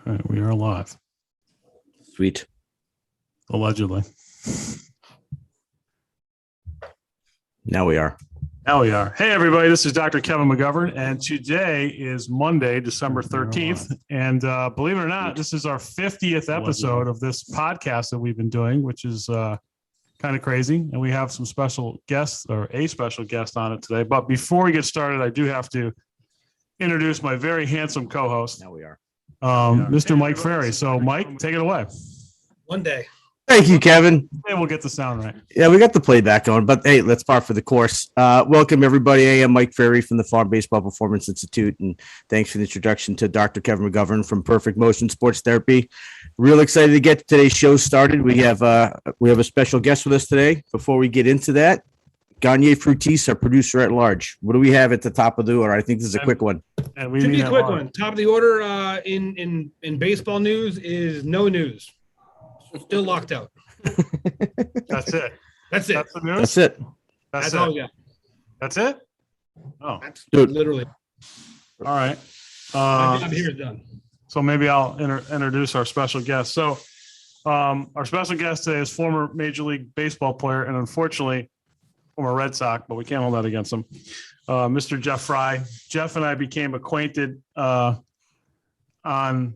All right, we are live. Sweet. Allegedly. Now we are. Now we are. Hey, everybody. This is Dr. Kevin McGovern, and today is Monday, December 13th. And believe it or not, this is our 50th episode of this podcast that we've been doing, which is kind of crazy. And we have some special guests, or a special guest on it today. But before we get started, I do have to introduce my very handsome co-host. Now we are. Mr. Mike Frye. So, Mike, take it away. One day. Thank you, Kevin. And we'll get the sound right. Yeah, we got the playback going, but hey, let's par for the course. Welcome, everybody. Hey, I'm Mike Frye from the Farm Baseball Performance Institute, and thanks for the introduction to Dr. Kevin McGovern from Perfect Motion Sports Therapy. Real excited to get today's show started. We have a special guest with us today. Before we get into that, Gagne Frutis, our producer at large. What do we have at the top of the order? I think this is a quick one. And we Should need be a that quick live. one. Top of the order in baseball news is no news. Still locked out. That's it. That's it. That's the news. That's it. That's it. all. Yeah. That's it. Oh, That's Dude. literally. all right. My job here is done. So maybe I'll introduce our special guest. So our special guest today is former Major League Baseball player and unfortunately former Red Sox, but we can't hold that against him. Mr. Jeff Frye. Jeff and I became acquainted on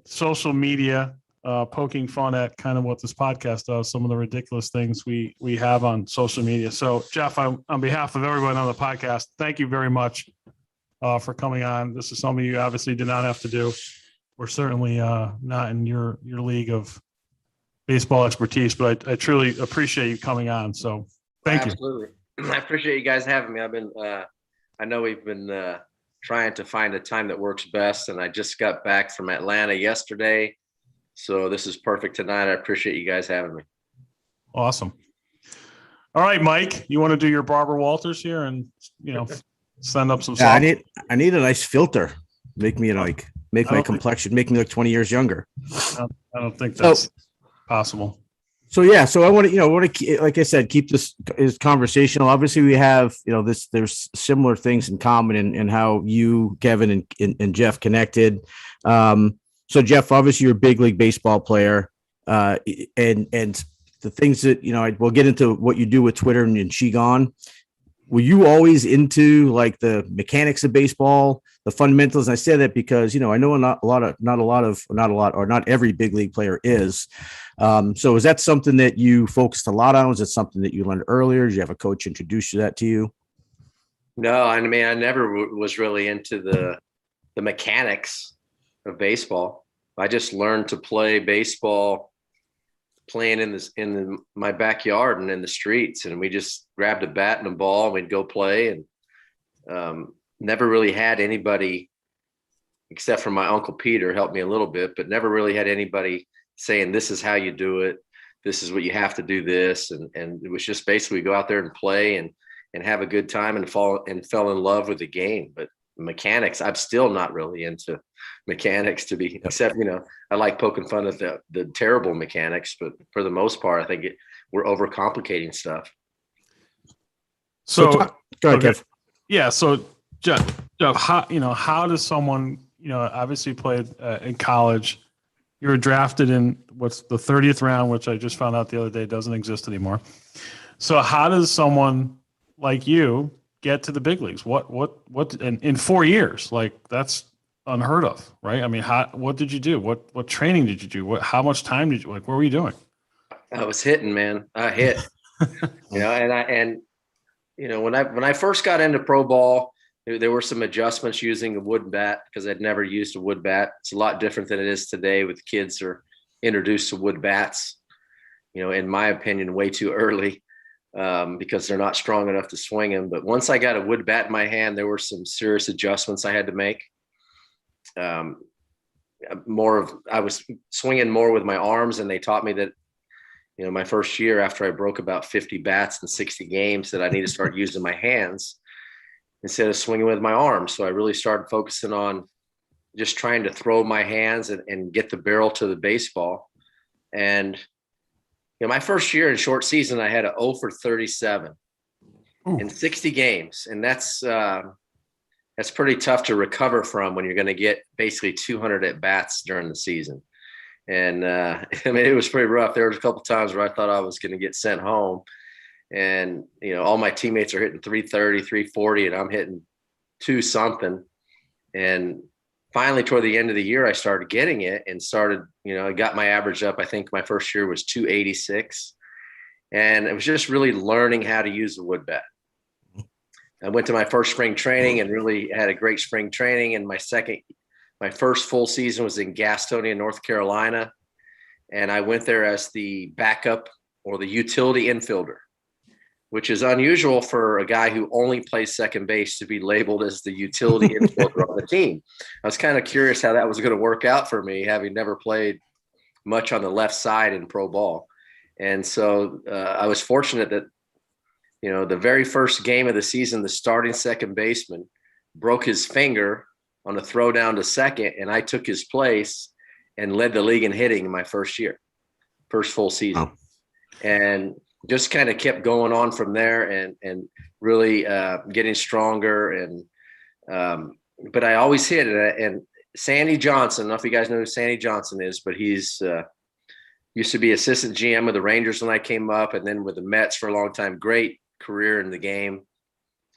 social media, poking fun at kind of what this podcast does, some of the ridiculous things we have on social media. So Jeff, on behalf of everyone on the podcast, thank you very much for coming on. This is something you obviously did not have to do. We're certainly not in your league of baseball expertise, but I truly appreciate you coming on. So thank you. Absolutely. I appreciate you guys having me. I've been, I know we've been trying to find a time that works best, and I just got back from Atlanta yesterday. So this is perfect tonight. I appreciate you guys having me. Awesome. All right, Mike, you want to do your Barbara Walters here and, send up some Yeah, songs? I need a nice filter. Make me make my don't complexion, make me look 20 years younger. I don't think that's possible. So yeah, so I want to, like I said, keep this is conversational. Obviously, we have, there's similar things in common in how you, Kevin, and Jeff connected. So Jeff, obviously, you're a big league baseball player, and the things that we'll get into what you do with Twitter and Qigong. Were you always into like the mechanics of baseball, the fundamentals? And I say that because I know not every big league player is. So is that something that you focused a lot on? Was it something that you learned earlier? Did you have a coach introduce that to you? No, I mean, I never was really into the mechanics of baseball. I just learned to play baseball playing in my backyard and in the streets, and we just grabbed a bat and a ball and we'd go play, and never really had anybody except for my Uncle Peter helped me a little bit, but never really had anybody saying this is how you do it, this is what you have to do this, and it was just basically go out there and play and have a good time and fell in love with the game. But mechanics, I'm still not really into mechanics except I like poking fun at the terrible mechanics, but for the most part I think we're overcomplicating stuff. So Go ahead, Kev. yeah, so Jeff, how does someone, obviously played in college, you were drafted in what's the 30th round, which I just found out the other day doesn't exist anymore. So how does someone like you get to the big leagues? What in 4 years? Like, that's unheard of, right? I mean, what did you do? What training did you do? How much time did you, what were you doing? I was hitting, man. I hit, when I first got into pro ball, there were some adjustments using a wood bat because I'd never used a wood bat. It's a lot different than it is today with kids are introduced to wood bats, in my opinion, way too early because they're not strong enough to swing them. But once I got a wood bat in my hand, there were some serious adjustments I had to make. I was swinging more with my arms, and they taught me that, my first year after I broke about 50 bats in 60 games, that I need to start using my hands instead of swinging with my arms. So I really started focusing on just trying to throw my hands and get the barrel to the baseball. And, my first year in short season, I had a 0 for 37 in 60 games. And that's pretty tough to recover from when you're going to get basically 200 at bats during the season. And I mean, it was pretty rough. There was a couple times where I thought I was going to get sent home, and all my teammates are hitting 330, 340, and I'm hitting 2 something. And finally, toward the end of the year, I started getting it and started, I got my average up. I think my first year was 286, and it was just really learning how to use the wood bat. I went to my first spring training and really had a great spring training. And my first full season was in Gastonia, North Carolina. And I went there as the backup or the utility infielder, which is unusual for a guy who only plays second base to be labeled as the utility infielder on the team. I was kind of curious how that was going to work out for me, having never played much on the left side in pro ball. And so I was fortunate that, the very first game of the season, the starting second baseman broke his finger on a throw down to second, and I took his place and led the league in hitting in my first full season. Oh. And just kind of kept going on from there and really getting stronger. And but I always hit it. And Sandy Johnson, I don't know if you guys know who Sandy Johnson is, but he's used to be assistant GM of the Rangers when I came up, and then with the Mets for a long time. Great career in the game.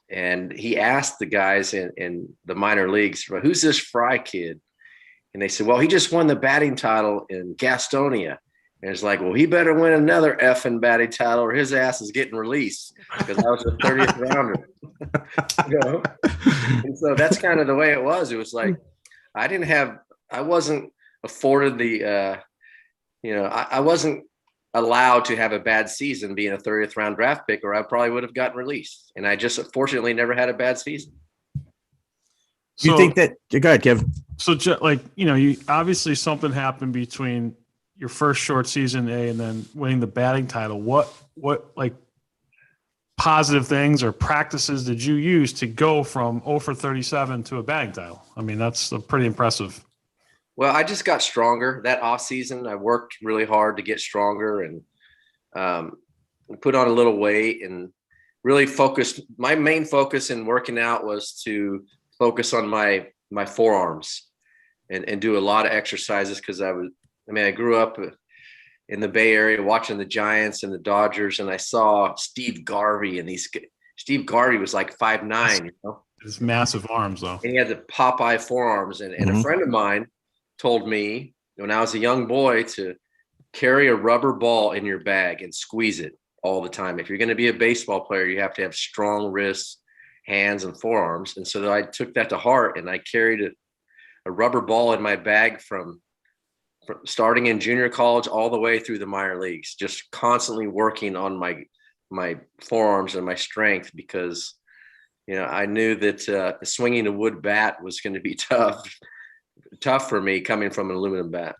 And he asked the guys in the minor leagues, who's this Frye kid? And they said, well, he just won the batting title in Gastonia. And it's like, well, he better win another effing batting title or his ass is getting released, because I was the 30th rounder. And so that's kind of the way it was. It was like, I wasn't afforded the, I wasn't allowed to have a bad season being a 30th round draft pick, or I probably would have gotten released. And I just fortunately never had a bad season. Do you think that? Go ahead, Kevin. So, you obviously something happened between your first short season and then winning the batting title. What like positive things or practices did you use to go from 0 for 37 to a batting title? I mean, that's pretty impressive. Well, I just got stronger that off season. I worked really hard to get stronger and put on a little weight and really focused. My main focus in working out was to focus on my forearms and do a lot of exercises, because I grew up in the Bay Area watching the Giants and the Dodgers, and I saw Steve Garvey, and Steve Garvey was like 5'9", His massive arms, though. and he had the Popeye forearms. And a friend of mine told me when I was a young boy to carry a rubber ball in your bag and squeeze it all the time. If you're going to be a baseball player, you have to have strong wrists, hands, and forearms. And so I took that to heart, and I carried a rubber ball in my bag from starting in junior college all the way through the minor leagues, just constantly working on my forearms and my strength, because I knew that swinging a wood bat was going to be tough for me coming from an aluminum bat.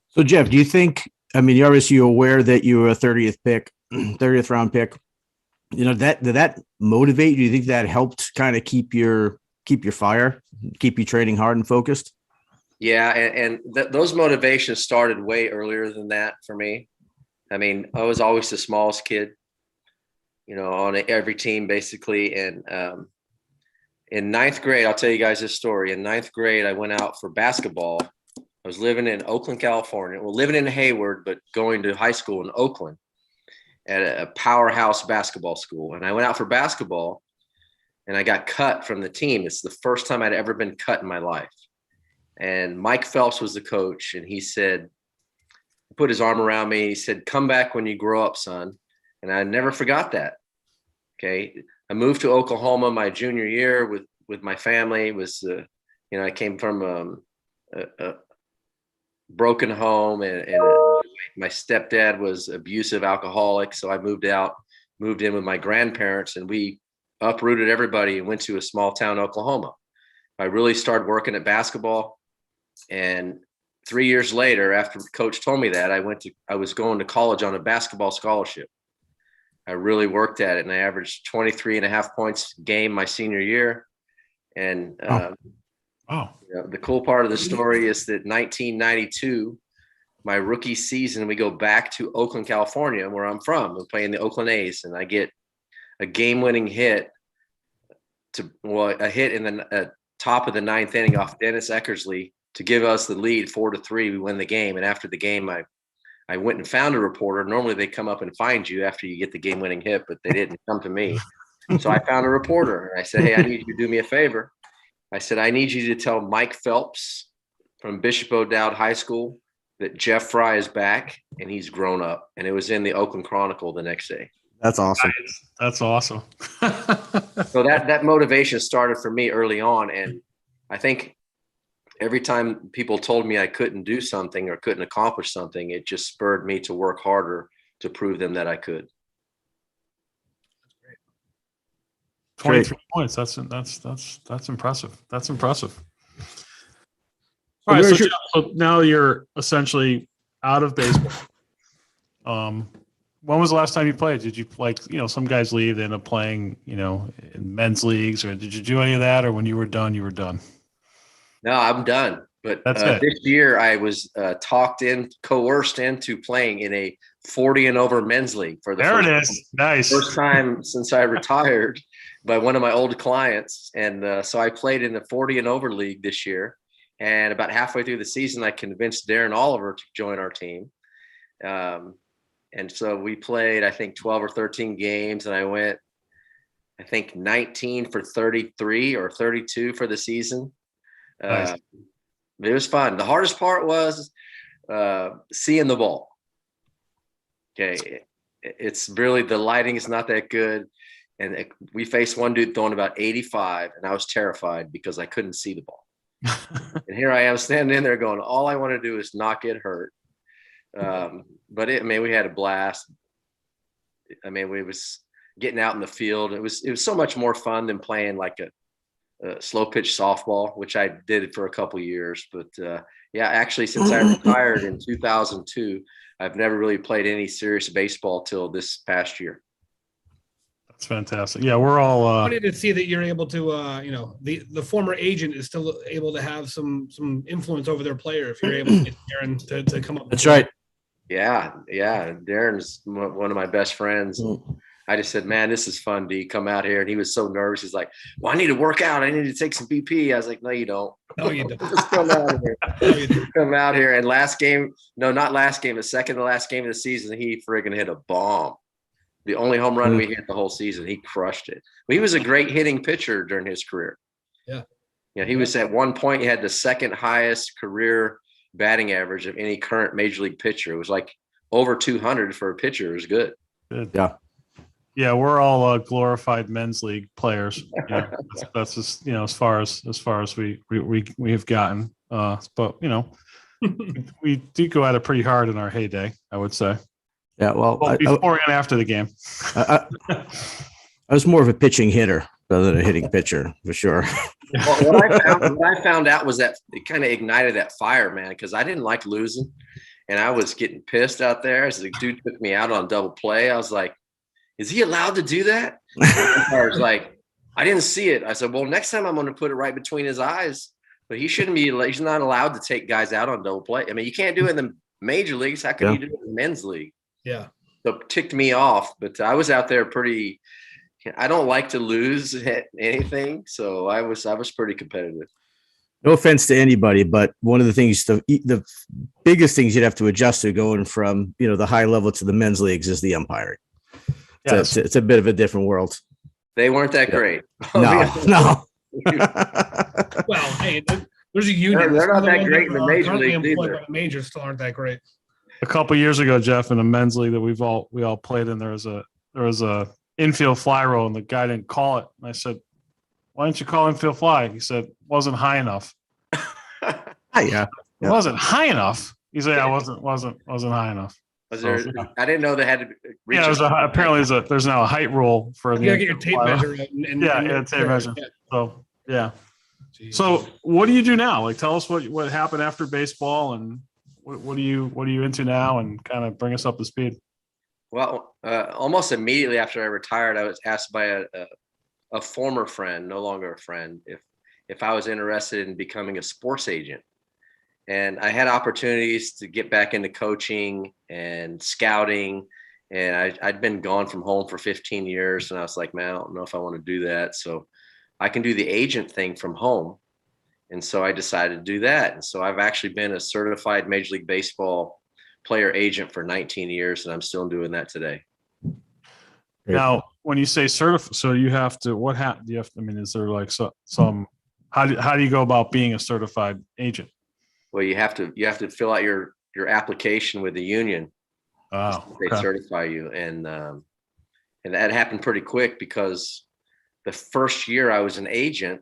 So, Jeff, do you think? I mean, you're obviously aware that you were a 30th round pick. Did that motivate you? Do you think that helped kind of keep your fire, keep you training hard and focused? Yeah, and those motivations started way earlier than that for me. I mean, I was always the smallest kid, on every team basically. And in ninth grade, I'll tell you guys this story. In ninth grade, I went out for basketball. I was living in Oakland, California. Well, living in Hayward, but going to high school in Oakland at a powerhouse basketball school. And I went out for basketball, and I got cut from the team. It's the first time I'd ever been cut in my life. And Mike Phelps was the coach, and he said, put his arm around me. He said, come back when you grow up, son. And I never forgot that. Okay. I moved to Oklahoma my junior year with my family. It was, I came from a broken home, and my stepdad was abusive alcoholic. So I moved in with my grandparents, and we uprooted everybody and went to a small town, Oklahoma. I really started working at basketball. And 3 years later, after coach told me that, I was going to college on a basketball scholarship. I really worked at it, and I averaged 23.5 points a game my senior year. And the cool part of the story is that 1992, my rookie season, we go back to Oakland, California, where I'm from. I'm playing the Oakland A's, and I get a game-winning hit a hit in the top of the ninth inning off Dennis Eckersley to give us the lead 4-3. We win the game. And after the game, I went and found a reporter. Normally they come up and find you after you get the game winning hit, but they didn't come to me. So I found a reporter and I said, hey, I need you to do me a favor. I said, I need you to tell Mike Phelps from Bishop O'Dowd High School that Jeff Frye is back and he's grown up. And it was in the Oakland Chronicle the next day. That's awesome. That's awesome. So that motivation started for me early on. And I think every time people told me I couldn't do something or couldn't accomplish something, it just spurred me to work harder to prove them that I could. 23 points. That's impressive. That's impressive. All right, so now you're essentially out of baseball. When was the last time you played? Did you some guys leave, they end up playing, in men's leagues, or did you do any of that? Or when you were done, you were done? No, I'm done. But this year I was coerced into playing in a 40 and over men's league for the first time since I retired by one of my old clients. And so I played in the 40 and over league this year. And about halfway through the season, I convinced Darren Oliver to join our team. And so we played, I think, 12 or 13 games, and I went, I think, 19 for 33 or 32 for the season. Nice. It was fun. The hardest part was seeing the ball. Okay. It's really, the lighting is not that good. And we faced one dude throwing about 85, and I was terrified because I couldn't see the ball. And here I am standing in there going, all I want to do is not get hurt. But we had a blast. We was getting out in the field. It was so much more fun than playing like a slow pitch softball, which I did for a couple of years. But actually, since I retired in 2002, I've never really played any serious baseball till this past year. That's fantastic. Yeah, we're all funny to see that you're able to, the former agent is still able to have some influence over their player if you're able to get Darren to come up. That's right. Yeah. Darren's one of my best friends. I just said, man, this is fun, D. Come out here. And he was so nervous. He's like, well, I need to work out. I need to take some BP. I was like, no, you don't. No, you don't. Just come out here. Come out here. And the second to last game of the season, he friggin' hit a bomb. The only home run we hit the whole season. He crushed it. But he was a great hitting pitcher during his career. Yeah. He was at one point, he had the second highest career batting average of any current major league pitcher. It was like over 200 for a pitcher. It was good. Yeah. Yeah, we're all glorified men's league players. That's just as far as we have gotten. But we did go at it pretty hard in our heyday, I would say. Yeah, well before and after the game. I was more of a pitching hitter rather than a hitting pitcher, for sure. Well, what I found out was that it kind of ignited that fire, man, because I didn't like losing, and I was getting pissed out there. As the dude took me out on double play, I was like, is he allowed to do that? I was like, I didn't see it. I said, well, next time I'm going to put it right between his eyes. But he's not allowed to take guys out on double play. You can't do it in the major leagues. How can you do it in the men's league? Yeah. So it ticked me off. But I was out there I don't like to lose at anything. So I was pretty competitive. No offense to anybody, but one of the things, the biggest things you'd have to adjust to going from, the high level to the men's leagues is the umpiring. Yes. It's a bit of a different world. They weren't that great. No. Well, hey, there's a union. They're not that great in the major leagues either. The majors still aren't that great. A couple of years ago, Jeff, in a men's league that we all played in, there was a infield fly roll, and the guy didn't call it. And I said, "Why didn't you call infield fly?" He said, "Wasn't high enough." Yeah. It wasn't high enough. He said, "I wasn't high enough." I didn't know they had to reach. Yeah, apparently there's now a height rule for the. You gotta get your tape measure. Tape measure. So yeah. Jeez. So what do you do now? Like, tell us what happened after baseball, and what are you into now, and kind of bring us up to speed. Well, almost immediately after I retired, I was asked by a former friend, no longer a friend, if I was interested in becoming a sports agent. And I had opportunities to get back into coaching and scouting. And I'd been gone from home for 15 years. And I was like, man, I don't know if I want to do that. So I can do the agent thing from home. And so I decided to do that. And so I've actually been a certified Major League Baseball player agent for 19 years, and I'm still doing that today. Now, when you say certified, so you have to, do you have to, I mean, is there like some, how do you go about being a certified agent? Well, you have to fill out your application with the union. Oh, They okay. certify you. And that happened pretty quick, because the first year I was an agent,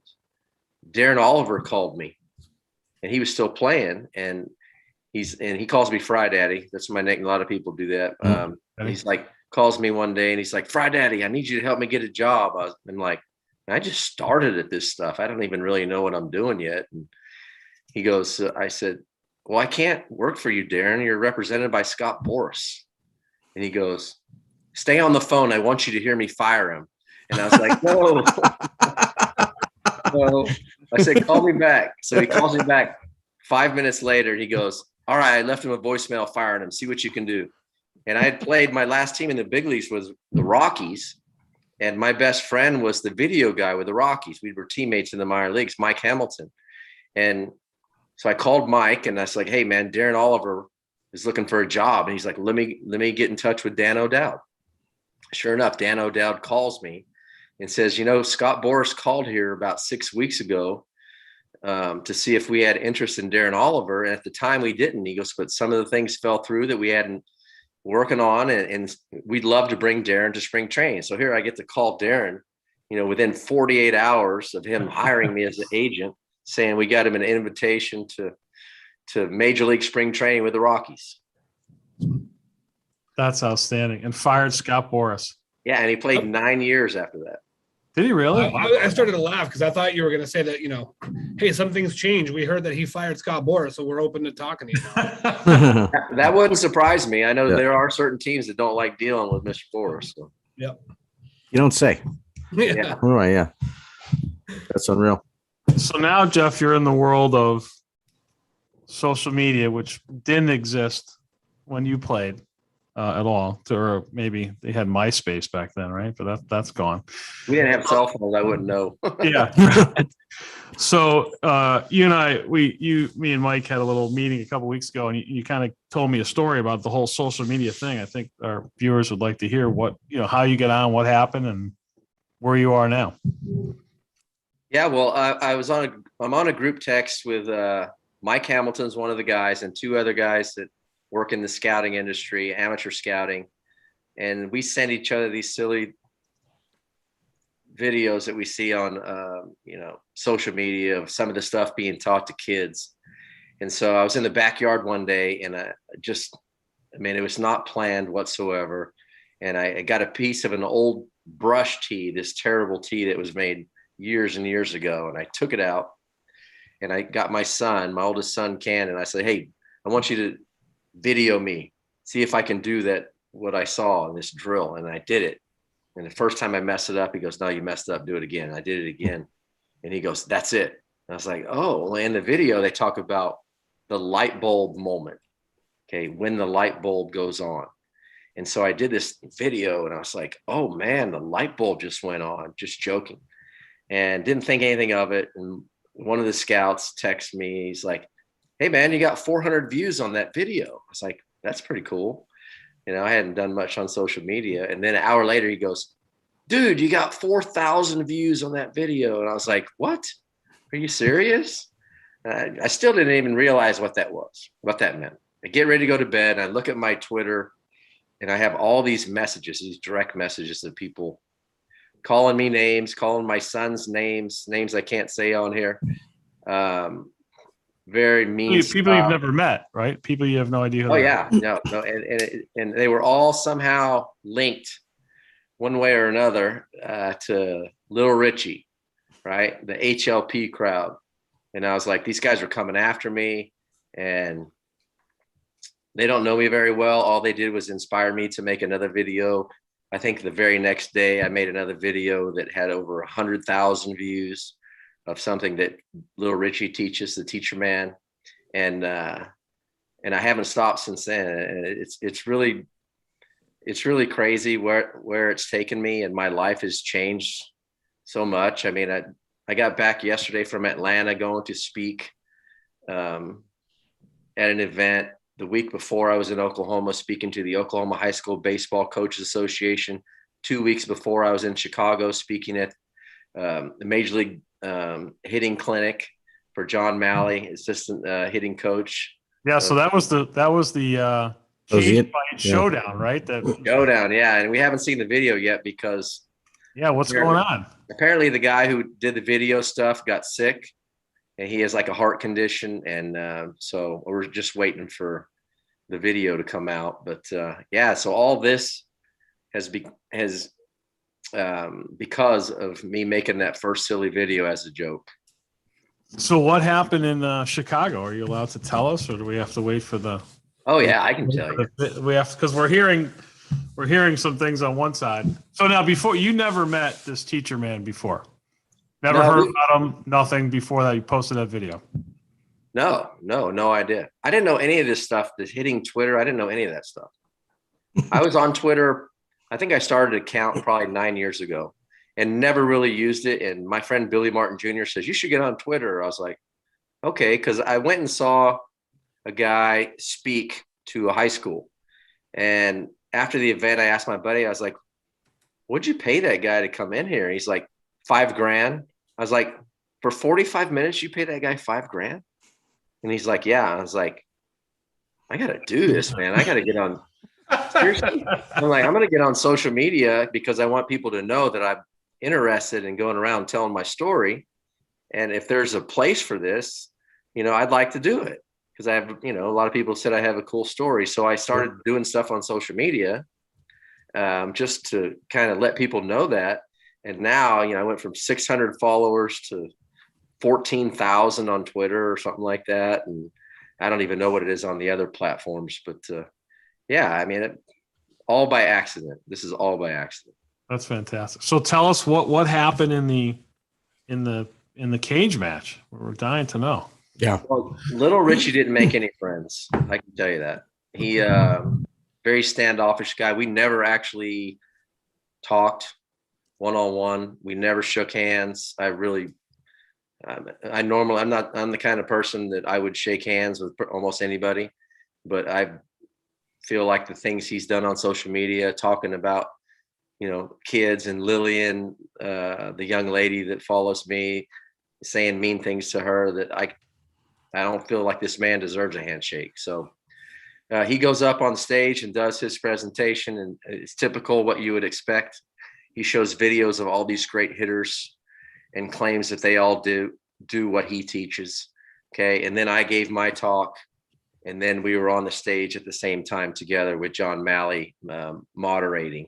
Darren Oliver called me, and he was still playing, and he calls me Frye Daddy. That's my nickname. A lot of people do that. He's like, calls me one day and he's like, Frye Daddy, I need you to help me get a job. I'm like, I just started at this stuff. I don't even really know what I'm doing yet. And he goes, I said, well, I can't work for you, Darren. You're represented by Scott Boras. And he goes, stay on the phone. I want you to hear me fire him. And I was like, no. No. I said, call me back. So he calls me back 5 minutes later. He goes, all right, I left him a voicemail firing him. See what you can do. And I had played, my last team in the big leagues was the Rockies. And my best friend was the video guy with the Rockies. We were teammates in the minor leagues, Mike Hamilton. And so I called Mike and I was like, hey man, Darren Oliver is looking for a job. And he's like, let me get in touch with Dan O'Dowd. Sure enough, Dan O'Dowd calls me and says, Scott Boras called here about 6 weeks ago to see if we had interest in Darren Oliver. And at the time we didn't. He goes, but some of the things fell through that we hadn't working on, and we'd love to bring Darren to spring training. So here I get to call Darren, within 48 hours of him hiring me as an agent, saying we got him an invitation to Major League spring training with the Rockies. That's outstanding. And fired Scott Boras. Yeah, and he played 9 years after that. Did he really? I started to laugh because I thought you were going to say that, hey, some things changed. We heard that he fired Scott Boras, so we're open to talking to you now. That wouldn't surprise me. I know there are certain teams that don't like dealing with Mr. Boras. So. Yep. You don't say. Yeah. All right. Yeah. That's unreal. So now, Jeff, you're in the world of social media, which didn't exist when you played at all. Or maybe they had MySpace back then, right? But that's gone. We didn't have cell phones. I wouldn't know. Yeah. So you and I, me and Mike had a little meeting a couple weeks ago, and you kind of told me a story about the whole social media thing. I think our viewers would like to hear how you get on, what happened, and where you are now. Yeah, well, I'm on a group text with Mike Hamilton's one of the guys, and two other guys that work in the scouting industry, amateur scouting, and we send each other these silly videos that we see on social media of some of the stuff being taught to kids. And so I was in the backyard one day, and it was not planned whatsoever, and I got a piece of an old brush tee, this terrible tee that was made years and years ago, and I took it out, and I got my oldest son Ken, and I said, hey, I want you to video me, see if I can do that, what I saw in this drill. And I did it. And the first time I messed it up, he goes, no, you messed up, do it again. And I did it again. And he goes, that's it. And I was like, oh, well, in the video, they talk about the light bulb moment. Okay. When the light bulb goes on. And so I did this video, and I was like, oh man, the light bulb just went on, just joking, and didn't think anything of it. And one of the scouts texted me. He's like, hey man, you got 400 views on that video. I was like, that's pretty cool. I hadn't done much on social media. And then an hour later he goes, dude, you got 4,000 views on that video. And I was like, what? Are you serious? I still didn't even realize what that meant. I get ready to go to bed, and I look at my Twitter, and I have all these messages, these direct messages of people calling me names, calling my son's names I can't say on here. Very mean people you've never met, right? People you have no idea who they are. No, and they were all somehow linked one way or another to Little Richie, right? The HLP crowd. And I was like, these guys are coming after me, and they don't know me very well. All they did was inspire me to make another video. I think the very next day I made another video that had over 100,000 views of something that Little Richie teaches, the teacher man. And I haven't stopped since then. And it's really crazy where it's taken me, and my life has changed so much. I mean, I got back yesterday from Atlanta going to speak at an event. The week before, I was in Oklahoma speaking to the Oklahoma High School Baseball Coaches Association. 2 weeks before, I was in Chicago speaking at the Major League hitting clinic for John Malley, assistant hitting coach. Yeah, so that was the cage fight showdown, right? That showdown, yeah. And we haven't seen the video yet because what's going on? Apparently, the guy who did the video stuff got sick, and he has like a heart condition, and so we're just waiting for the video to come out. But so all this has because of me making that first silly video as a joke. So what happened in Chicago? Are you allowed to tell us, or do we have to wait for the? Oh yeah, I can tell you. We have because we're hearing some things on one side. So now, before you never met this teacher man before, never heard about him, nothing before that. You posted that video. No idea. I didn't know any of this stuff. This hitting Twitter, I didn't know any of that stuff. I was on Twitter. I think I started an account probably 9 years ago and never really used it. And my friend Billy Martin Jr. says, you should get on Twitter. I was like, okay. Cause I went and saw a guy speak to a high school. And after the event, I asked my buddy, I was like, what'd you pay that guy to come in here? And he's like, $5,000. I was like, for 45 minutes, you pay that guy $5,000? And he's like, yeah. I was like, I got to do this, man. I got to get on. Seriously. I'm like, I'm going to get on social media because I want people to know that I'm interested in going around telling my story. And if there's a place for this, I'd like to do it because I have, a lot of people said I have a cool story. So I started doing stuff on social media just to kind of let people know that. And now, I went from 600 followers to 14,000 on Twitter or something like that. And I don't even know what it is on the other platforms, but all by accident. This is all by accident. That's fantastic. So tell us what happened in the cage match. We're dying to know. Yeah. Well, little Richie didn't make any friends. I can tell you that. He very standoffish guy. We never actually talked one-on-one. We never shook hands. I'm the kind of person that I would shake hands with almost anybody, but I feel like the things he's done on social media, talking about, kids and Lillian, the young lady that follows me, saying mean things to her, that I don't feel like this man deserves a handshake. So he goes up on stage and does his presentation, and it's typical what you would expect. He shows videos of all these great hitters and claims that they all do what he teaches. Okay. And then I gave my talk, and then we were on the stage at the same time together with John Malley moderating.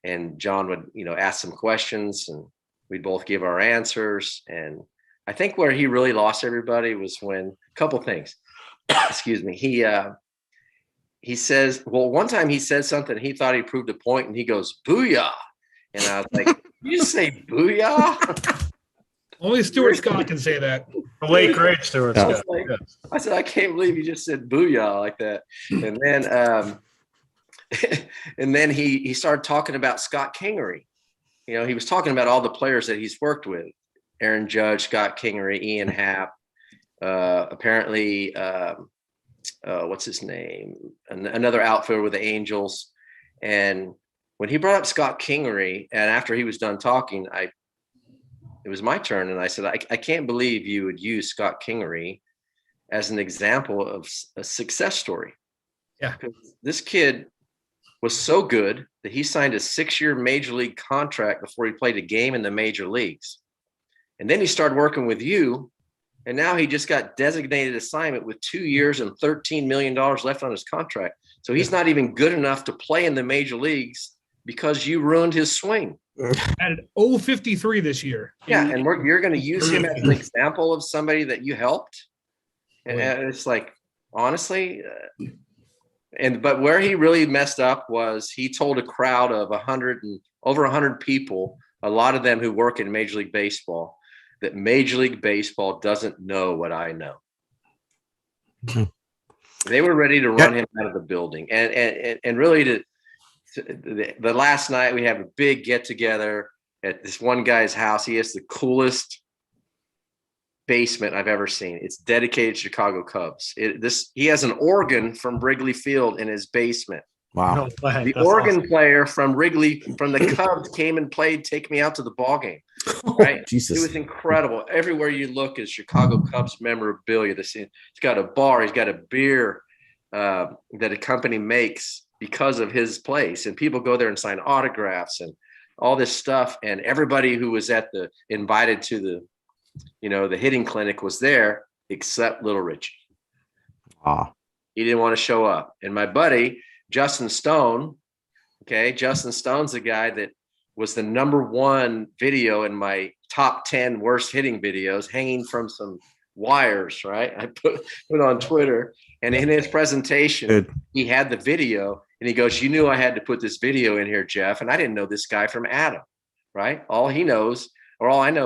And John would, ask some questions, and we'd both give our answers. And I think where he really lost everybody was when a couple things. Excuse me. He says, well, one time he said something, he thought he proved a point, and he goes, "Booyah!" And I was like, "You say booyah?" Only Stuart Scott can say that. The late great Stuart Scott. I said, I can't believe you just said booyah like that. And then and then he started talking about Scott Kingery. He was talking about all the players that he's worked with: Aaron Judge, Scott Kingery, Ian Happ, apparently what's his name? Another outfielder with the Angels. And when he brought up Scott Kingery, and after he was done talking, it was my turn, and I said, I can't believe you would use Scott Kingery as an example of a success story. Yeah. This kid was so good that he signed a 6-year major league contract before he played a game in the major leagues. And then he started working with you, and now he just got designated assignment with 2 years and $13 million left on his contract. So he's not even good enough to play in the major leagues because you ruined his swing. At 053 this year. Yeah, and you're going to use him as an example of somebody that you helped. And it's like, honestly, but where he really messed up was he told a crowd of over 100 people, a lot of them who work in Major League Baseball, that Major League Baseball doesn't know what I know. They were ready to run him out of the building. And really the last night we have a big get together at this one guy's house. He has the coolest basement I've ever seen. It's dedicated to Chicago Cubs. He has an organ from Wrigley Field in his basement. Wow. No way. The That's organ awesome. player from the Cubs came and played Take Me Out to the Ball Game. Right? It Jesus. was incredible. Everywhere you look is Chicago Cubs memorabilia. He's got a bar. He's got a beer that a company makes because of his place. And people go there and sign autographs and all this stuff. And everybody who was invited to the hitting clinic was there except Little Richie. Wow. He didn't want to show up. And my buddy, Justin Stone, Justin Stone's the guy that was the #1 video in my top 10 worst hitting videos, hanging from some wires, right? I put on Twitter, and in his presentation, he had the video, and he goes, "You knew I had to put this video in here, Jeff." And I didn't know this guy from Adam, right? All I know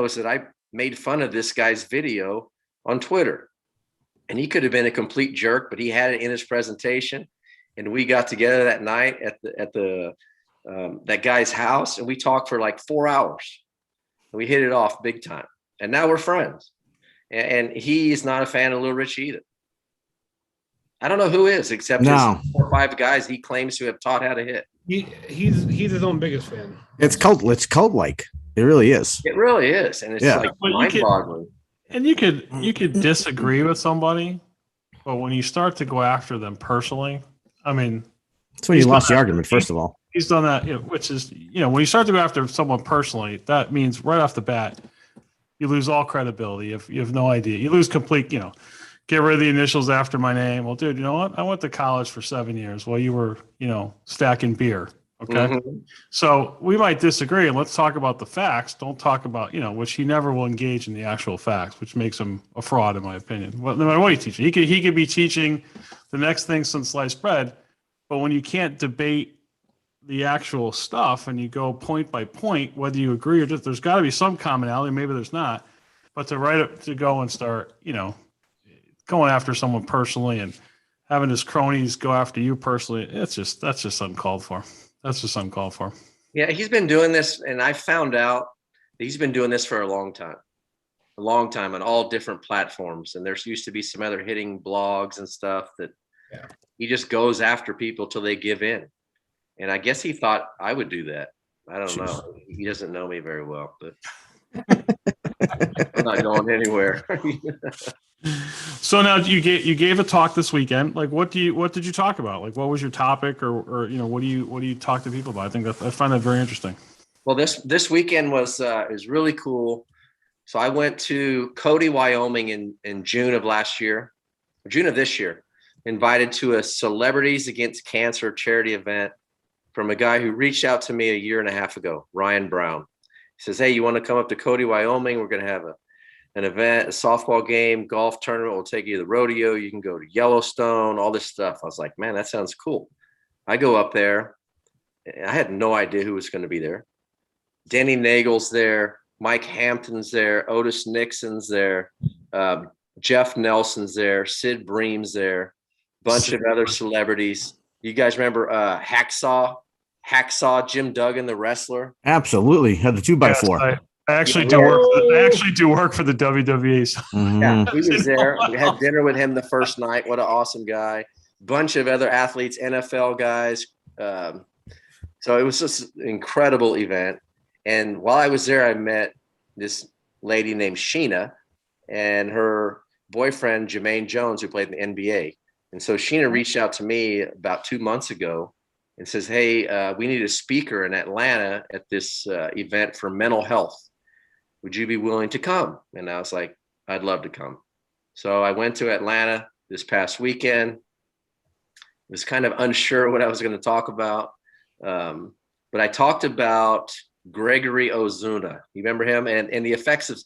is that I made fun of this guy's video on Twitter, and he could have been a complete jerk, but he had it in his presentation. And we got together that night at that guy's house, and we talked for like 4 hours. And we hit it off big time, and now we're friends. And he's not a fan of Little Richie either. I don't know who is, except his 4 or 5 guys he claims to have taught how to hit. He's his own biggest fan. It's cult like. It really is. It really is, and it's like mind-boggling. And you could disagree with somebody, but when you start to go after them personally, I mean, that's when you lost the argument. First of all, he's done that, which is, when you start to go after someone personally, that means right off the bat, you lose all credibility. If you have no idea, you lose complete. Get rid of the initials after my name. Well, dude, you know what? I went to college for 7 years while you were, stacking beer. Okay. Mm-hmm. So we might disagree, and let's talk about the facts. Don't talk about, which he never will engage in the actual facts, which makes him a fraud, in my opinion. Well, no matter what he teaches, he could be teaching the next thing since sliced bread, but when you can't debate the actual stuff and you go point by point, whether you agree or just, there's got to be some commonality. Maybe there's not, but to go and start, going after someone personally and having his cronies go after you personally, that's just uncalled for. That's just uncalled for. Yeah, he's been doing this, and I found out that he's been doing this for a long time on all different platforms. And there's used to be some other hitting blogs and stuff that he just goes after people till they give in. And I guess he thought I would do that. I don't know. He doesn't know me very well, but I'm not going anywhere. So now you gave a talk this weekend. Like, what did you talk about? Like, what was your topic, or what do you talk to people about? I find that very interesting. Well, this weekend was really cool. So I went to Cody, Wyoming in June of this year, invited to a Celebrities Against Cancer charity event from a guy who reached out to me a year and a half ago, Ryan Brown. He says, "Hey, you want to come up to Cody, Wyoming? We're going to have an event, a softball game, golf tournament. We'll take you to the rodeo. You can go to Yellowstone, all this stuff." I was like, man, that sounds cool. I go up there. I had no idea who was going to be there. Denny Nagel's there. Mike Hampton's there. Otis Nixon's there. Jeff Nelson's there. Sid Bream's there. Bunch of other celebrities. You guys remember Hacksaw Jim Duggan, the wrestler? Absolutely. Had the 2x4. Yes, I actually do work. I actually do work for the WWE. So. Mm-hmm. Yeah, he was there. We had dinner with him the first night. What an awesome guy! Bunch of other athletes, NFL guys. So it was just an incredible event. And while I was there, I met this lady named Sheena and her boyfriend Jermaine Jones, who played in the NBA. And so Sheena reached out to me about 2 months ago and says, "Hey, we need a speaker in Atlanta at this event for mental health. Would you be willing to come?" And I was like, "I'd love to come." So I went to Atlanta this past weekend. Was kind of unsure what I was going to talk about. But I talked about Gregory Ozuna. You remember him? And the effects of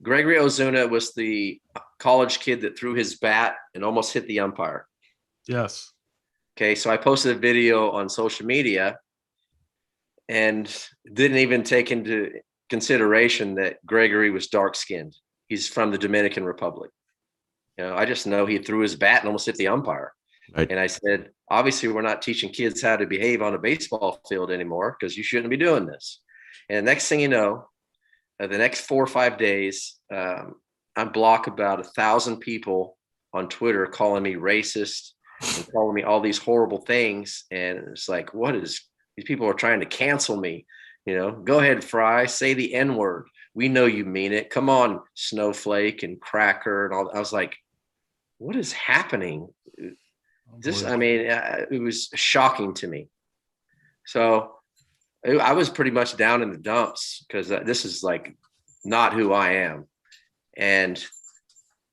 Gregory Ozuna was the college kid that threw his bat and almost hit the umpire. Yes. Okay, so I posted a video on social media and didn't even take into consideration that Gregory was dark-skinned. He's from the Dominican Republic. I just know he threw his bat and almost hit the umpire. Right. And I said, obviously, we're not teaching kids how to behave on a baseball field anymore because you shouldn't be doing this. And the next thing you know, the next 4 or 5 days, I block about 1,000 people on Twitter calling me racist and calling me all these horrible things. And it's like, these people are trying to cancel me. Go ahead, Frye, say the N-word. We know you mean it. Come on, snowflake and cracker and all. I was like, what is happening? It was shocking to me. So I was pretty much down in the dumps because this is like not who I am. And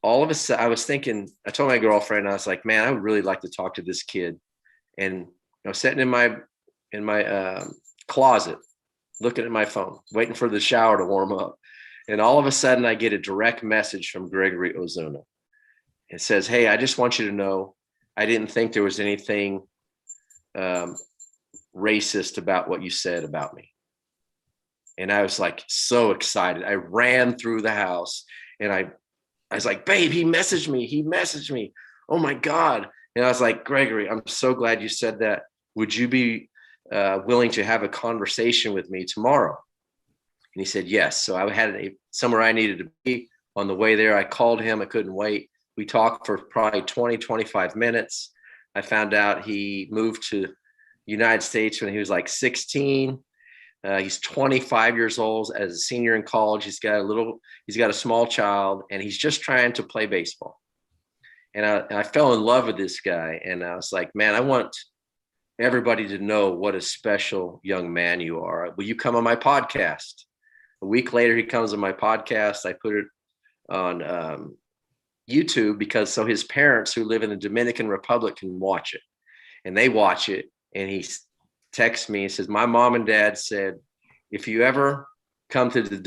all of a sudden I was thinking, I told my girlfriend, I was like, man, I would really like to talk to this kid. And I was sitting in my closet, looking at my phone, waiting for the shower to warm up. And all of a sudden I get a direct message from Gregory Ozuna. It says, hey, I just want you to know, I didn't think there was anything racist about what you said about me. And I was like so excited. I ran through the house and I was like, babe, he messaged me. Oh my God. And I was like, Gregory, I'm so glad you said that. Would you be willing to have a conversation with me tomorrow? And he said, yes. So I had somewhere I needed to be. On the way there, I called him. I couldn't wait. We talked for probably 20, 25 minutes. I found out he moved to the United States when he was like 16. He's 25 years old as a senior in college. He's got a small child, and he's just trying to play baseball. And I fell in love with this guy. And I was like, man, I want everybody to know what a special young man you are. Will you come on my podcast? A week later, he comes on my podcast. I put it on YouTube because so his parents who live in the Dominican Republic can watch it. And they watch it. And he texts me and says, my mom and dad said, if you ever come to the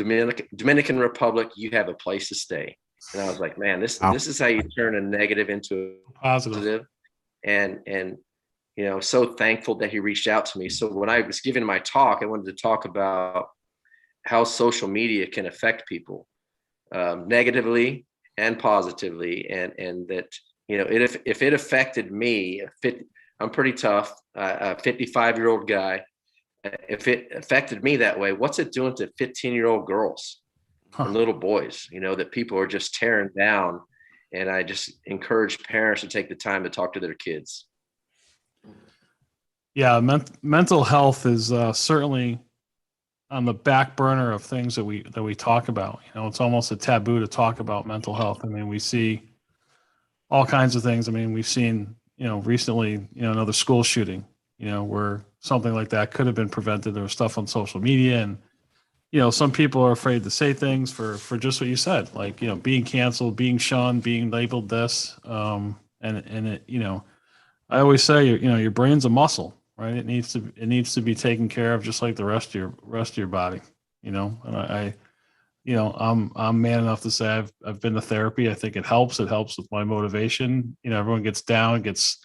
Dominican Republic, you have a place to stay. And I was like, man, this is how you turn a negative into a positive. And so thankful that he reached out to me. So when I was giving my talk, I wanted to talk about how social media can affect people negatively and positively. And that, if it affected me, I'm pretty tough, a 55-year-old guy. If it affected me that way, what's it doing to 15-year-old girls and little boys, that people are just tearing down? And I just encourage parents to take the time to talk to their kids. Yeah, mental health is certainly on the back burner of things that we talk about. It's almost a taboo to talk about mental health. I mean, we see all kinds of things. I mean, we've seen, recently, another school shooting, where something like that could have been prevented. There was stuff on social media, and some people are afraid to say things for just what you said, like being canceled, being shunned, being labeled this, and it, I always say, your brain's a muscle. Right. It needs to be taken care of just like the rest of your body, and I'm man enough to say I've been to therapy. I think it helps. It helps with my motivation. Everyone gets down, gets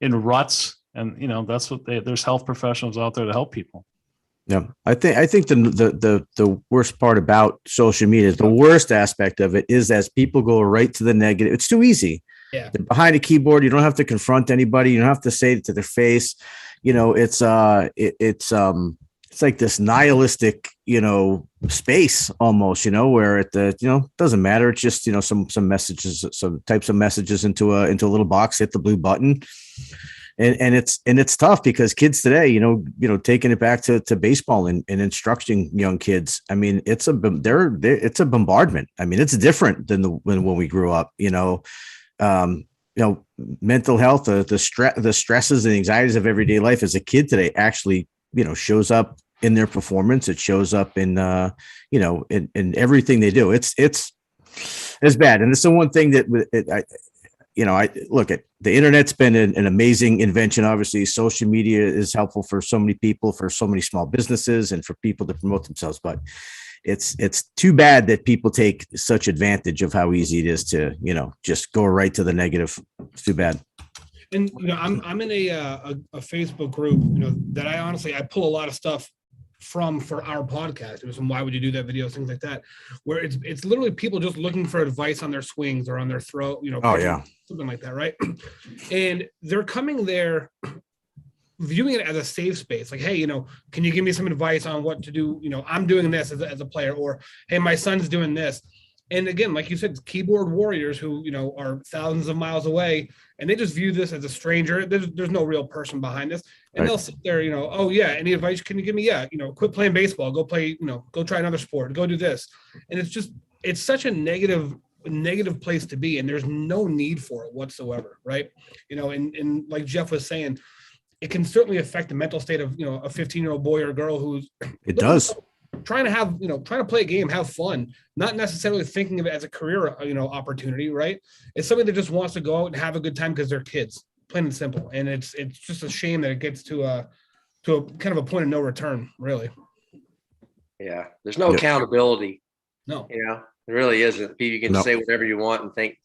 in ruts, and that's what there's health professionals out there to help people. Yeah. I think the worst part about social media is the worst aspect of it is as people go right to the negative. It's too easy. Yeah. They're behind a keyboard. You don't have to confront anybody. You don't have to say it to their face. It's like this nihilistic, space almost, where it doesn't matter. It's just, some messages, some types of messages into a little box, hit the blue button. And it's tough because kids today, taking it back to baseball and instructing young kids. I mean, it's a bombardment. I mean, it's different than when we grew up, mental health, the stresses and anxieties of everyday life as a kid today actually, shows up in their performance. It shows up in, in everything they do. It's bad. And it's the one thing that I look at. The internet's been an amazing invention. Obviously, social media is helpful for so many people, for so many small businesses, and for people to promote themselves. But it's too bad that people take such advantage of how easy it is to, just go right to the negative. It's too bad. And I'm in a Facebook group, that I pull a lot of stuff from for our podcast. It was some why would you do that video, things like that, where it's literally people just looking for advice on their swings or on their throw, something like that, right? And they're coming there viewing it as a safe space, like, hey, can you give me some advice on what to do? I'm doing this as a player, or hey, my son's doing this. And again, like you said, keyboard warriors who, are thousands of miles away, and they just view this as a stranger. There's no real person behind this. And Right. they'll sit there, oh yeah, any advice can you give me? Yeah, quit playing baseball, go play, go try another sport, go do this. And it's such a negative place to be, and there's no need for it whatsoever, right? And like Jeff was saying, it can certainly affect the mental state of, a 15-year-old boy or girl who's It does. trying to play a game, have fun, not necessarily thinking of it as a career, opportunity, right? It's something that just wants to go out and have a good time because they're kids, plain and simple. And it's just a shame that it gets to a kind of a point of no return, really. Yeah. There's no accountability. No. There really isn't. You can say whatever you want and think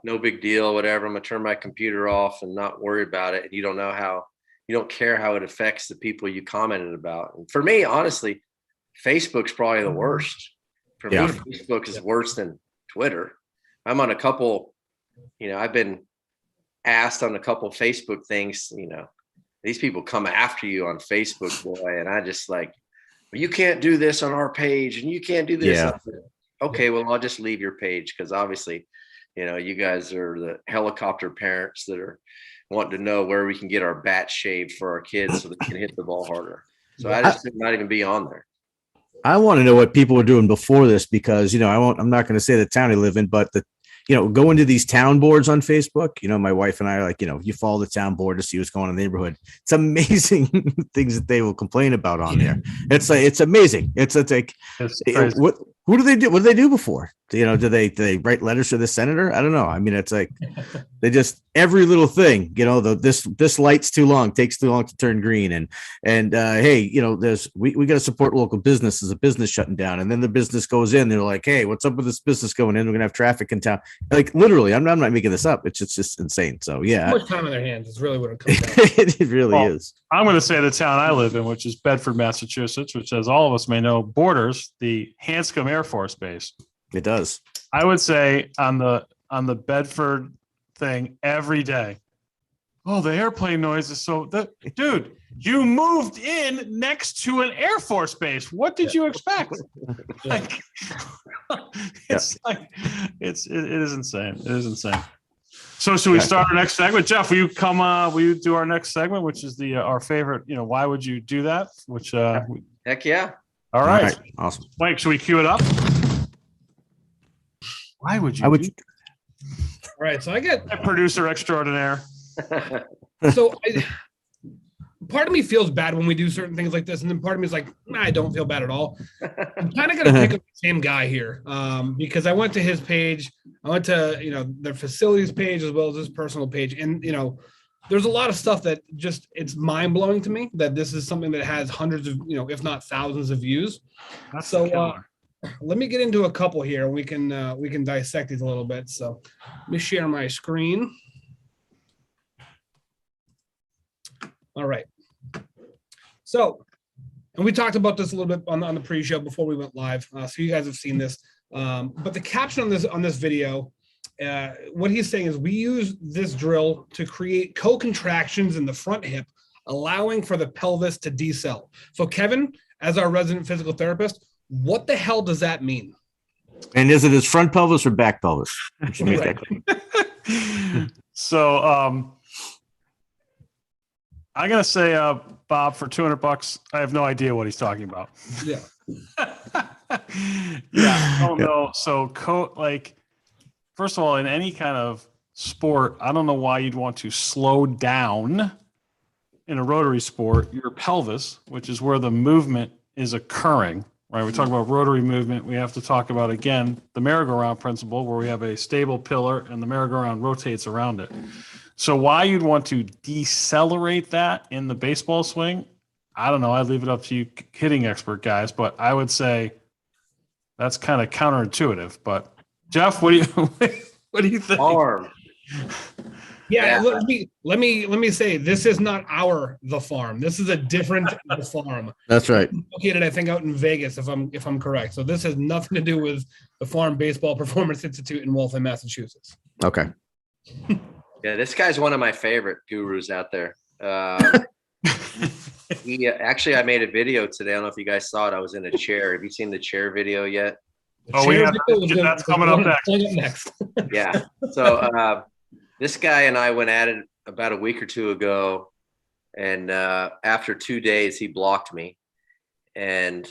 no big deal, whatever. I'm going to turn my computer off and not worry about it. And you don't care how it affects the people you commented about. And for me, honestly, Facebook's probably the worst. For me, Facebook is worse than Twitter. I'm on a couple, I've been asked on a couple Facebook things, these people come after you on Facebook, boy. And I just like, you can't do this on our page and you can't do this. Yeah. Okay, well, I'll just leave your page because obviously, you guys are the helicopter parents that are wanting to know where we can get our bats shaved for our kids so they can hit the ball harder. So I just did not even be on there. I want to know what people were doing before this because, I'm not going to say the town I live in, but go into these town boards on Facebook. My wife and I are like, you follow the town board to see what's going on in the neighborhood. It's amazing things that they will complain about on there. It's like, it's amazing. It's like, who do they do? What do they do before? Do they write letters to the senator? I don't know. I mean, it's like they just every little thing. This light's too long, takes too long to turn green, and hey, we got to support local businesses. A business shutting down, and then the business goes in. They're like, hey, what's up with this business going in? We're gonna have traffic in town. Like literally, I'm not making this up. It's just insane. So yeah, too much time on their hands is really what it comes down to. It really is. I'm going to say the town I live in, which is Bedford, Massachusetts, which, as all of us may know, borders the Hanscom Air Force Base. It does. I would say on the Bedford thing every day. Oh, the airplane noise is dude, you moved in next to an Air Force base. What did you expect? Like, it is insane. It is insane. So should we start our next segment? Jeff, will you do our next segment, which is our favorite, why would you do that? Which heck yeah. All right. Awesome. Mike, should we cue it up? Why would you? All right. So I get producer extraordinaire. So part of me feels bad when we do certain things like this, and then part of me is like, I don't feel bad at all. I'm kind of going to pick up the same guy here because I went to his page. I went to their facilities page as well as his personal page, and there's a lot of stuff that just it's mind blowing to me that this is something that has hundreds of if not thousands of views. So let me get into a couple here. We can dissect these a little bit. So let me share my screen. All right. So, and we talked about this a little bit on the pre-show before we went live. So you guys have seen this. But the caption on this video, what he's saying is we use this drill to create co-contractions in the front hip, allowing for the pelvis to decel. So Kevin, as our resident physical therapist, what the hell does that mean? And is it his front pelvis or back pelvis? So I'm going to say, Bob, for $200, I have no idea what he's talking about. Yeah. Yeah. Oh, no. So, first of all, in any kind of sport, I don't know why you'd want to slow down in a rotary sport your pelvis, which is where the movement is occurring, right? We talk about rotary movement. We have to talk about, again, the merry-go-round principle, where we have a stable pillar and the merry-go-round rotates around it. So why you'd want to decelerate that in the baseball swing, I don't know. I'd leave it up to you hitting expert guys, but I would say that's kind of counterintuitive. But Jeff, what do you think? Arm. Yeah, let me say this is not the farm. This is a different The Farm. That's right. Located, I think, out in Vegas, if I'm correct. So this has nothing to do with the Farm Baseball Performance Institute in Waltham, Massachusetts. Okay. Yeah, this guy's one of my favorite gurus out there. Actually, I made a video today. I don't know if you guys saw it. I was in a chair. Have you seen the chair video yet? That's coming up next. Yeah. So this guy and I went at it about a week or two ago, and after 2 days, he blocked me, and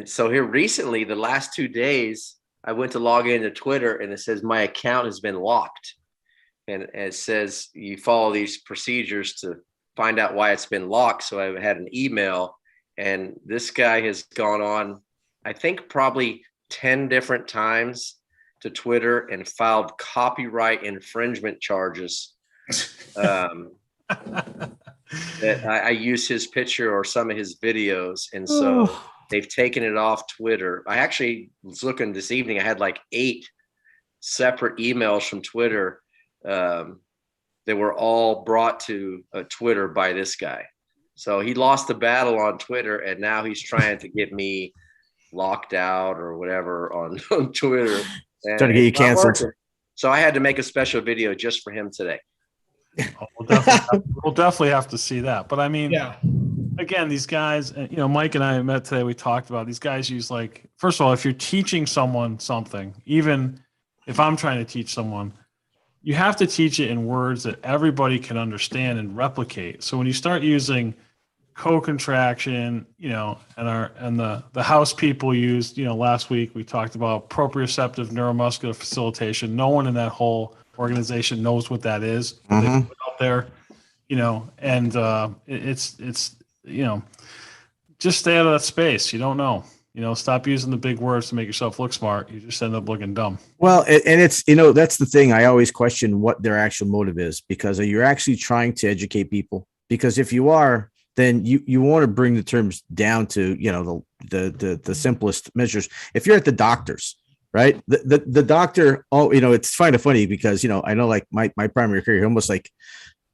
so here recently, the last 2 days, I went to log into Twitter, and it says my account has been locked, and it says you follow these procedures to find out why it's been locked. So I had an email, and this guy has gone on, I think probably 10 different times to Twitter and filed copyright infringement charges. That I use his picture or some of his videos. And so they've taken it off Twitter. I actually was looking this evening. I had like 8 separate emails from Twitter that were all brought to Twitter by this guy. So he lost the battle on Twitter, and now he's trying to get me locked out or whatever on Twitter. And trying to get you canceled. So I had to make a special video just for him today. We'll definitely have to see that. But I mean, again, these guys, Mike and I met today. We talked about these guys use, like, first of all, if you're teaching someone something, even if I'm trying to teach someone, you have to teach it in words that everybody can understand and replicate. So when you start using co-contraction, and the house people used, last week we talked about proprioceptive neuromuscular facilitation. No one in that whole organization knows what that is. They put it out there, and it's just stay out of that space. You don't know. Stop using the big words to make yourself look smart. You just end up looking dumb. Well, and it's, that's the thing. I always question what their actual motive is, because you're actually trying to educate people. Because if you are, then you want to bring the terms down to, the simplest measures. If you're at the doctor's, right, the doctor, it's kind of funny because, I know, like my primary care, he almost like,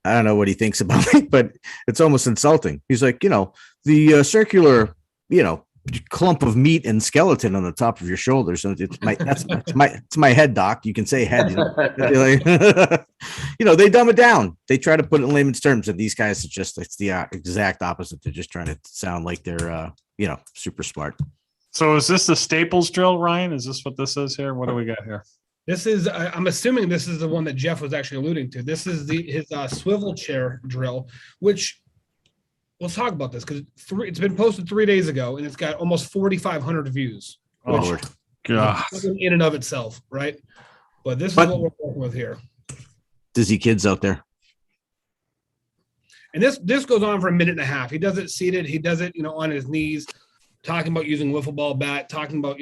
I don't know what he thinks about me, but it's almost insulting. He's like, the circular, clump of meat and skeleton on the top of your shoulders. So it's my head, doc. You can say head. They dumb it down. They try to put it in layman's terms, and these guys are just, it's the exact opposite. They're just trying to sound like they're super smart. So is this the Staples drill, Ryan? Is this what this is here? What do we got here? This is, I'm assuming this is the one that Jeff was actually alluding to. This is his swivel chair drill, which, let's talk about this, because it's been posted 3 days ago, and it's got almost 4,500 views. Oh, God. In and of itself, right? But this is what we're working with here. Dizzy kids out there. And this goes on for a minute and a half. He does it seated. He does it, on his knees, talking about using wiffle ball bat, talking about,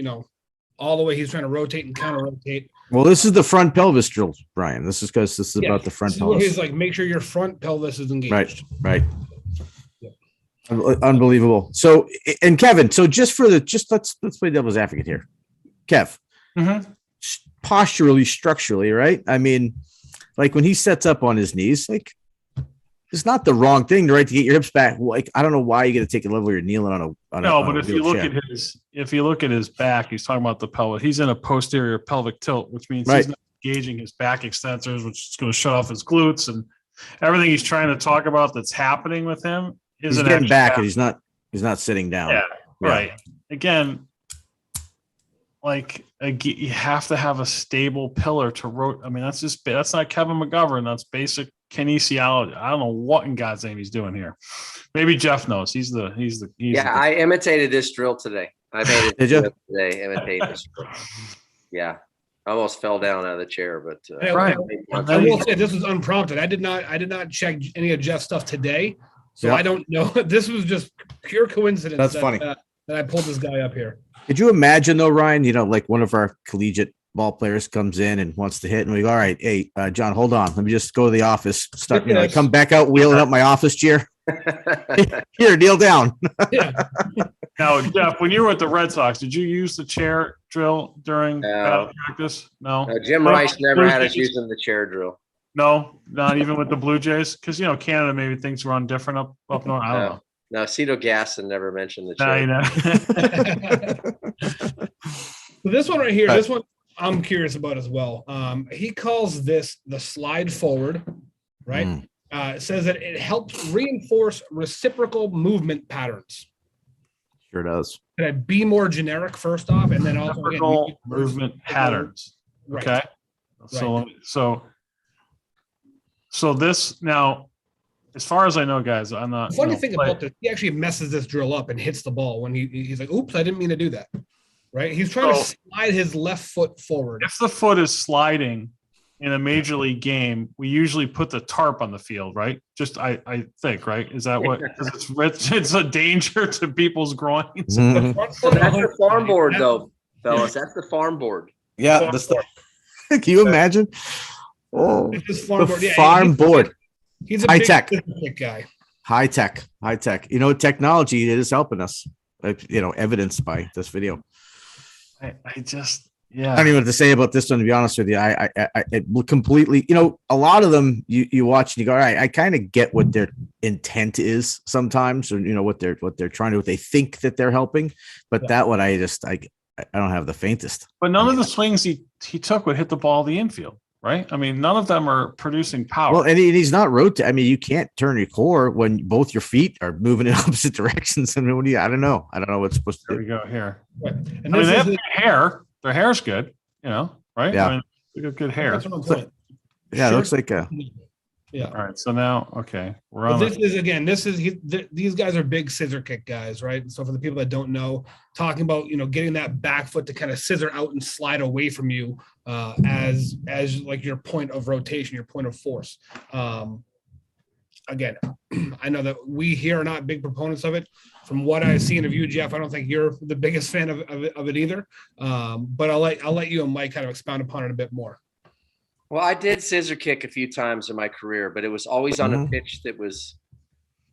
all the way he's trying to rotate and counter rotate. Well, this is the front pelvis drill, Brian. This is because this is about the front pelvis. He's like, make sure your front pelvis is engaged. Right. Unbelievable. So, and Kevin, so let's play devil's advocate here. Kev, posturally, structurally, right? I mean, like when he sets up on his knees, like it's not the wrong thing, right? To get your hips back. Like, I don't know why you got to take a level where you're kneeling on a. But if you look at his back, he's talking about the pelvis. He's in a posterior pelvic tilt, which means he's not engaging his back extensors, which is going to shut off his glutes, and everything he's trying to talk about that's happening with him. He's getting back, and he's not sitting down. Yeah, right. Again, like you have to have a stable pillar to rotate. I mean, that's not Kevin McGovern. That's basic kinesiology. I don't know what in God's name he's doing here. Maybe Jeff knows. I imitated this drill today. I made it today. Imitate this drill. Yeah. I almost fell down out of the chair, but I will say this was unprompted. I did not check any of Jeff's stuff today. So I don't know. This was just pure coincidence. That's funny. That I pulled this guy up here. Could you imagine though, Ryan, like one of our collegiate ball players comes in and wants to hit, and we go, all right, hey, John, hold on. Let me just go to the office. Start, come back out, wheeling up my office chair. Here, kneel down. Now, Jeff, when you were at the Red Sox, did you use the chair drill during practice? No. Jim Rice never had us using the chair drill. No, not even with the Blue Jays, because Canada maybe things run different up north. I don't know. No, Cito Gasson never mentioned the chair. So this one right here, this one I'm curious about as well. He calls this the slide forward, right? It says that it helps reinforce reciprocal movement patterns. Sure does. Could I be more generic first off, and then also again, Typical movement patterns. Right. Okay. So this now, as far as I know, guys, I'm not. The funny thing about this, he actually messes this drill up and hits the ball when he's like, "Oops, I didn't mean to do that." Right? He's trying to slide his left foot forward. If the foot is sliding in a major league game, we usually put the tarp on the field, right? Just I think, right? Is that what? Because it's a danger to people's groins. Mhm. So that's the farm board, though, fellas. That's the farm board. Yeah, the stuff. Can you imagine? Oh, This is farm the board. Yeah, farm board. He's a High big tech. guy. High tech. You know, technology is helping us. Evidenced by this video. I just, I don't even know what to say about this one. To be honest with you, I it will completely. A lot of them you watch and you go, all right, I kind of get what their intent is sometimes, or what they're trying to, what they think that they're helping, but that one I don't have the faintest. But none of the swings he took would hit the ball in the infield, right? I mean, none of them are producing power. Well, and he's not rotating. I mean, you can't turn your core when both your feet are moving in opposite directions. I mean, I don't know what's supposed to There do. we go here. Right. And I mean, this they is have good hair. Their hair's good, right? Yeah. I mean, they got good hair. that's what I'm saying. Yeah, it looks like a. Yeah. All right. So now, okay, we're But on. These guys are big scissor kick guys, right? So for the people that don't know, talking about getting that back foot to kind of scissor out and slide away from you as like your point of rotation, your point of force. Again, I know that we here are not big proponents of it. From what I've seen of you, Jeff, I don't think you're the biggest fan of it either. But I'll let you and Mike kind of expound upon it a bit more. Well, I did scissor kick a few times in my career, but it was always on a pitch that was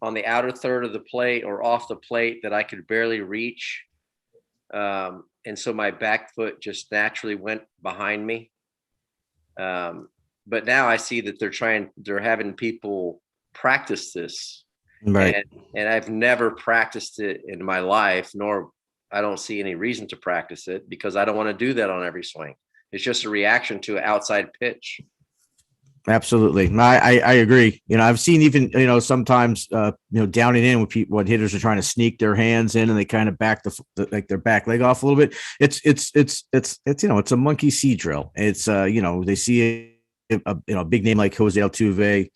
on the outer third of the plate or off the plate that I could barely reach. And so my back foot just naturally went behind me. But now I see that they're having people practice this. Right. And I've never practiced it in my life, nor I don't see any reason to practice it because I don't want to do that on every swing. It's just a reaction to an outside pitch. Absolutely. I agree. I've seen even, sometimes, downing in when hitters are trying to sneak their hands in and they kind of back their back leg off a little bit. It's a monkey see drill. It's, they see a big name like Jose Altuve,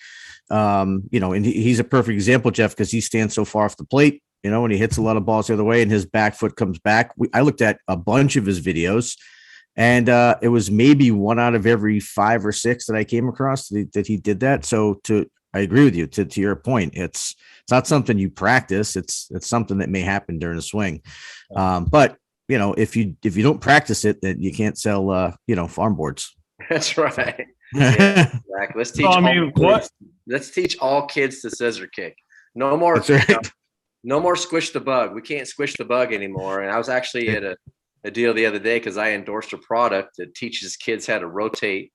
and he's a perfect example, Jeff, because he stands so far off the plate, and he hits a lot of balls the other way and his back foot comes back. I looked at a bunch of his videos. And it was maybe 1 out of every 5 or 6 that I came across that he did that. So I agree with you to your point. It's not something you practice. It's something that may happen during a swing. But if you don't practice it, then you can't sell farm boards. That's right. Yeah, exactly. Let's teach all kids to scissor kick. No more. That's right. No more squish the bug. We can't squish the bug anymore. And I was actually at a deal the other day because I endorsed a product that teaches kids how to rotate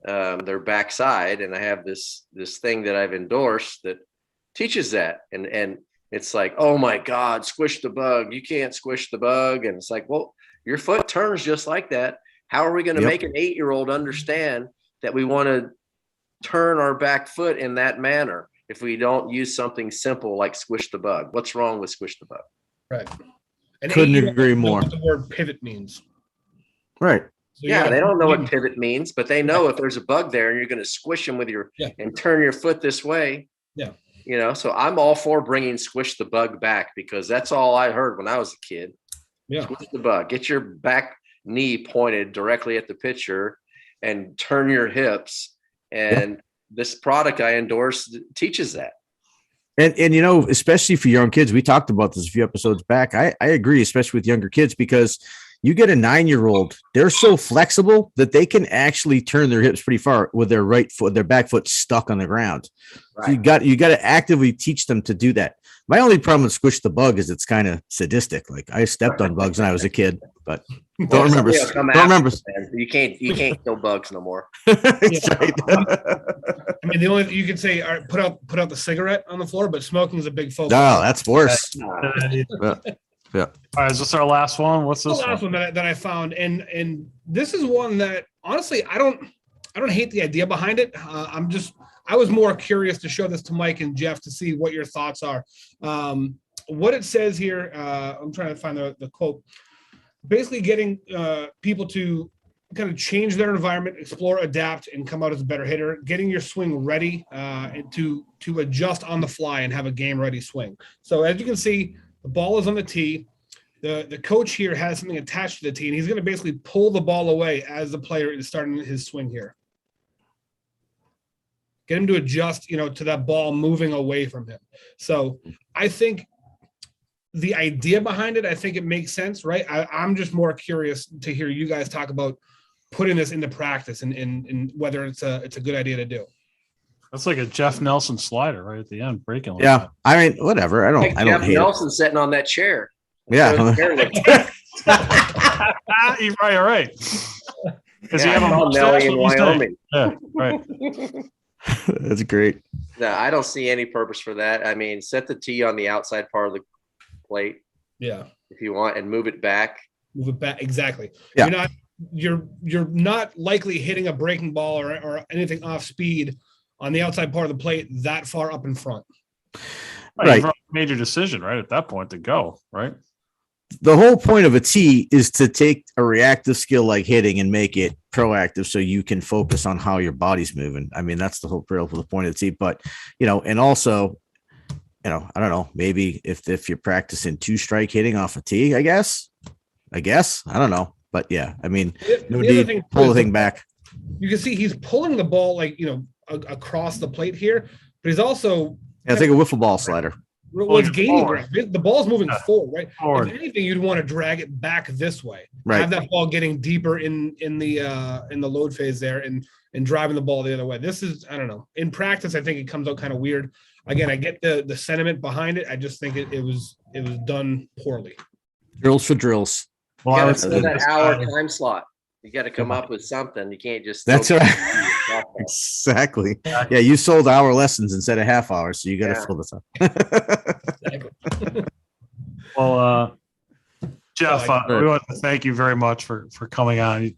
their backside, and I have this thing that I've endorsed that teaches that, and it's like, oh my God, squish the bug! You can't squish the bug, and it's like, well, your foot turns just like that. How are we going to make an 8-year-old understand that we want to turn our back foot in that manner if we don't use something simple like squish the bug? What's wrong with squish the bug? Right. And couldn't agree more. What the word pivot means. Right. So they don't know what pivot means, but they know if there's a bug there and you're going to squish them with and turn your foot this way. Yeah. So I'm all for bringing squish the bug back because that's all I heard when I was a kid. Yeah. Squish the bug. Get your back knee pointed directly at the pitcher and turn your hips. And this product I endorse teaches that. And especially for young kids, we talked about this a few episodes back. I agree, especially with younger kids, because you get a 9-year-old, they're so flexible that they can actually turn their hips pretty far with their right foot, their back foot stuck on the ground. Right. So you got to actively teach them to do that. My only problem with squish the bug is it's kind of sadistic. Like I stepped on bugs when I was a kid, but don't remember. You can't kill bugs no more. Right. I mean, the only you can say put out the cigarette on the floor, but smoking is a big focus. No, that's worse. Yeah. All right, is this our last one? What's this? The last one that I found, and this is one that honestly I don't hate the idea behind it. I was more curious to show this to Mike and Jeff to see what your thoughts are. what it says here, I'm trying to find the quote. Basically, getting people to kind of change their environment, explore, adapt, and come out as a better hitter. Getting your swing ready and to adjust on the fly and have a game ready swing. So as you can see, the ball is on the tee. The coach here has something attached to the tee, and he's going to basically pull the ball away as the player is starting his swing here. Get him to adjust, to that ball moving away from him. So I think the idea behind it, I think it makes sense, right? I'm just more curious to hear you guys talk about putting this into practice and whether it's a good idea to do. That's like a Jeff Nelson slider right at the end, breaking. Yeah, that. I mean, whatever. I don't Jeff hate Nelson sitting on that chair. Yeah, you're probably right. Because yeah, Nelly in Wyoming. Yeah, right. That's great. No, I don't see any purpose for that. I mean, set the tee on the outside part of the plate. Yeah, if you want, and move it back. Move it back, exactly. Yeah. You're not likely hitting a breaking ball or anything off speed on the outside part of the plate that far up in front. Right. You've made your decision, right, at that point to go, right? The whole point of a tee is to take a reactive skill like hitting and make it proactive so you can focus on how your body's moving. I mean, that's the whole the point of the tee. But, and also, I don't know, maybe if you're practicing 2-strike hitting off a tee, I guess, I don't know. But yeah, I mean, no need pull the thing back. You can see he's pulling the ball across the plate here, but he's also I think a wiffle ball slider. Well, it's gaining ground. The ball's moving forward, right? Forward. If anything, you'd want to drag it back this way. Right. Have that ball getting deeper in the load phase there and driving the ball the other way. This is, I don't know. In practice, I think it comes out kind of weird. Again, I get the sentiment behind it. I just think it was done poorly. Drills for drills. Well, you got to fill that hour time slot. You got to come up with something. You can't just. That's right. Exactly. Yeah, you sold hour lessons instead of half hours, so you got to fill this up. Exactly. Well, Jeff, we want to thank you very much for coming on.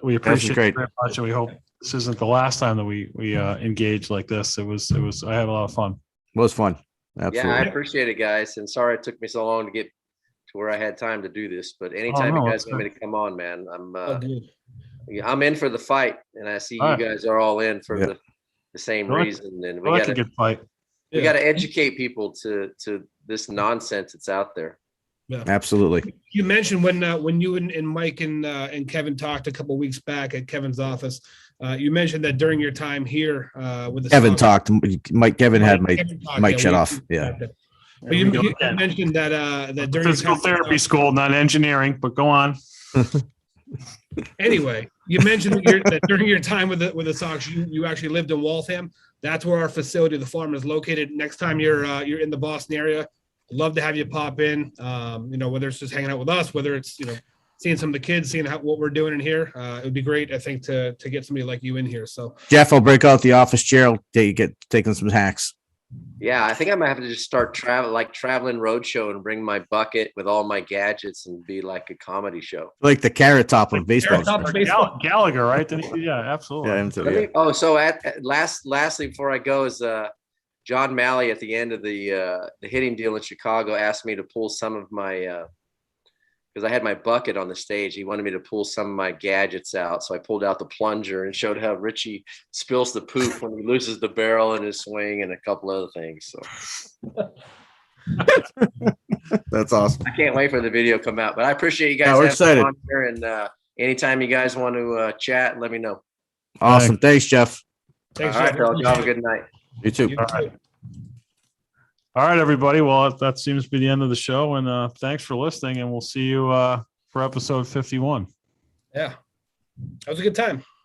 We appreciate it very much, and we hope this isn't the last time that we engage like this. It was. I had a lot of fun. It was fun. Absolutely. Yeah, I appreciate it, guys. And sorry it took me so long to get to where I had time to do this. But anytime you guys want me to come on, man, I'm in for the fight, and I see you guys are all in for the same reason. And we got a good fight. We got to educate people to this nonsense that's out there. Yeah, absolutely. You mentioned when you and Mike and Kevin talked a couple of weeks back at Kevin's office. You mentioned that during your time here with the Kevin talked. Kevin had Mike shut off. Yeah. But you mentioned that during physical therapy school, not engineering. But go on. Anyway, you mentioned that during your time with the Sox, you actually lived in Waltham. That's where our facility, the farm, is located. Next time you're in the Boston area, I'd love to have you pop in. Whether it's just hanging out with us, whether it's seeing some of the kids, seeing what we're doing in here. It would be great, I think, to get somebody like you in here. So Jeff, I'll break out the office chair. I'll taking some hacks. Yeah, I think I might have to just start traveling roadshow and bring my bucket with all my gadgets and be like a comedy show. Like the Carrot Top of baseball. Gallagher, right? Yeah, absolutely. Yeah, him too, yeah. Oh, so lastly, before I go, is John Malley at the end of the hitting deal in Chicago asked me to pull some of my because I had my bucket on the stage. He wanted me to pull some of my gadgets out. So I pulled out the plunger and showed how Richie spills the poop when he loses the barrel in his swing and a couple other things. So that's awesome. I can't wait for the video to come out, but I appreciate you guys. Yeah, we're excited. On here, and anytime you guys want to chat, let me know. Awesome. Thanks, Jeff. Thanks, all right, fellas. Have a good night. You too. All right, everybody. Well, that seems to be the end of the show. And thanks for listening. And we'll see you for episode 51. Yeah. That was a good time.